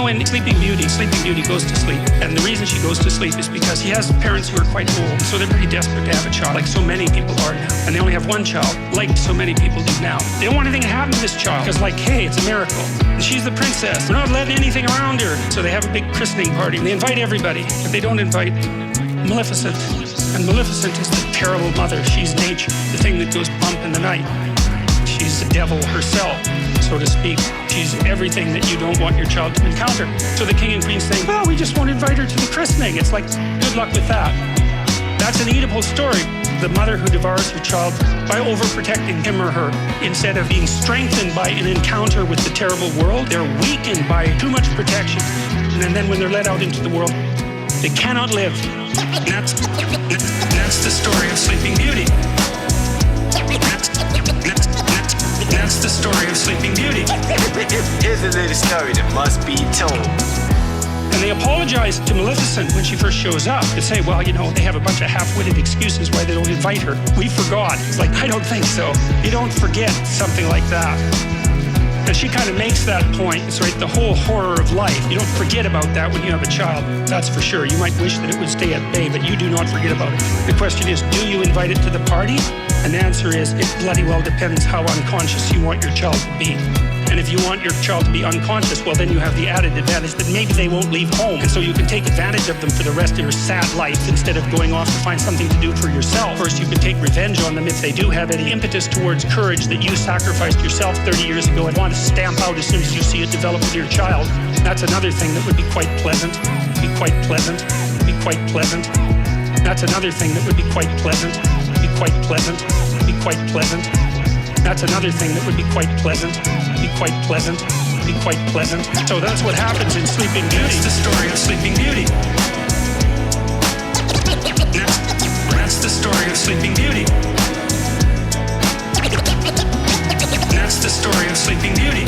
in Sleeping Beauty goes to sleep. And the reason she goes to sleep is because he has parents who are quite old. So they're pretty desperate to have a child, like so many people are now. And they only have one child, like so many people do now. They don't want anything to happen to this child, because like, hey, it's a miracle. And she's the princess. We're not letting anything around her. So they have a big christening party. And they invite everybody, but they don't invite Maleficent. And Maleficent is the terrible mother. She's nature, the thing that goes bump in the night. She's the devil herself, so to speak. She's everything that you don't want your child to encounter. So the king and queen saying, well, we just won't invite her to the christening. It's like, good luck with that. That's an Oedipal story. The mother who devours her child by overprotecting him or her. Instead of being strengthened by an encounter with the terrible world, they're weakened by too much protection. And then when they're let out into the world, they cannot live. And that's the story of Sleeping Beauty. That's the story of Sleeping Beauty. Here's a little story that must be told. And they apologize to Maleficent when she first shows up to say, well, you know, they have a bunch of half-witted excuses why they don't invite her. We forgot. It's like, I don't think so. You don't forget something like that. And she kind of makes that point. It's right, the whole horror of life. You don't forget about that when you have a child. That's for sure. You might wish that it would stay at bay, but you do not forget about it. The question is, do you invite it to the party? And the answer is, it bloody well depends how unconscious you want your child to be. And if you want your child to be unconscious, well, then you have the added advantage that maybe they won't leave home. And so you can take advantage of them for the rest of your sad life instead of going off to find something to do for yourself. First, you can take revenge on them if they do have any impetus towards courage that you sacrificed yourself 30 years ago and want to stamp out as soon as you see it develop with your child. That's another thing that would be quite pleasant. Be quite pleasant. Be quite pleasant. That's another thing that would be quite pleasant. Be quite pleasant. Be quite pleasant. That's another thing that would be quite pleasant. Be quite pleasant. Be quite pleasant. So that's what happens in Sleeping Beauty. That's the story of Sleeping Beauty. That's the story of Sleeping Beauty. That's the story of Sleeping Beauty.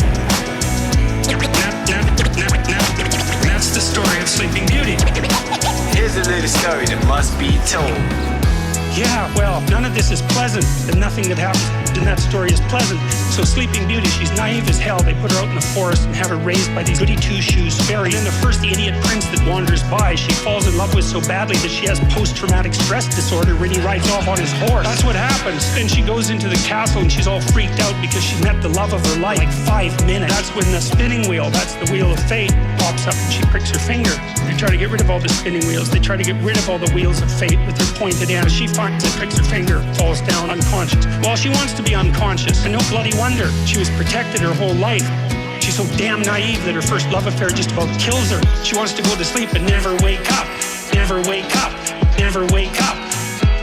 That's the story of Sleeping Beauty. Here's a little story that must be told. Yeah, well, none of this is pleasant, and nothing that happens in that story is pleasant. So Sleeping Beauty, she's naive as hell. They put her out in the forest and have her raised by these goody two-shoes fairies. And then the first idiot prince that wanders by, she falls in love with so badly that she has post-traumatic stress disorder when he rides off on his horse. That's what happens. Then she goes into the castle and she's all freaked out because she met the love of her life like 5 minutes. That's when the spinning wheel, that's the wheel of fate, pops up and she pricks her finger. They try to get rid of all the spinning wheels. They try to get rid of all the wheels of fate with their pointed end. She finds it, pricks her finger, falls down unconscious. Well, she wants to be unconscious, and no bloody wonder. She was protected her whole life. She's so damn naive that her first love affair just about kills her. She wants to go to sleep and never wake up. Never wake up. Never wake up.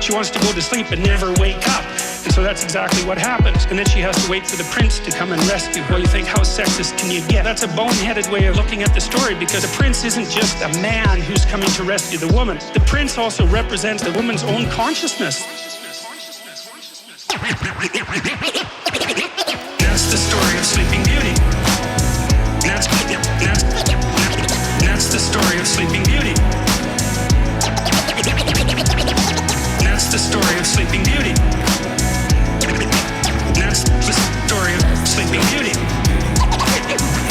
She wants to go to sleep and never wake up. And so that's exactly what happens. And then she has to wait for the prince to come and rescue her. Well, you think, how sexist can you get? That's a boneheaded way of looking at the story, because the prince isn't just a man who's coming to rescue the woman. The prince also represents the woman's own consciousness. That's the story of Sleeping Beauty. That's the story of Sleeping Beauty. That's the story of Sleeping Beauty. That's the story of Sleeping Beauty.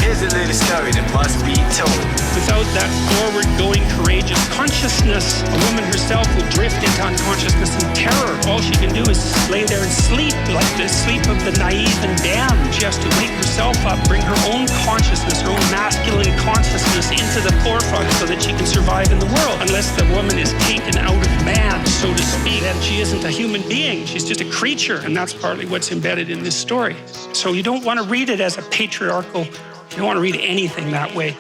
Here's a little story that must be told. Without that forward-going, courageous consciousness, a woman herself will drift into unconsciousness and terror. All she can do is lay there and sleep, like the sleep of the naive and damned. She has to wake herself up, bring her own consciousness, her own masculine consciousness into the forefront so that she can survive in the world. Unless the woman is taken out of man, so to speak, then she isn't a human being. She's just a creature, and that's partly what's embedded in this story. So you don't want to read it as a patriarchal. You don't want to read anything that way.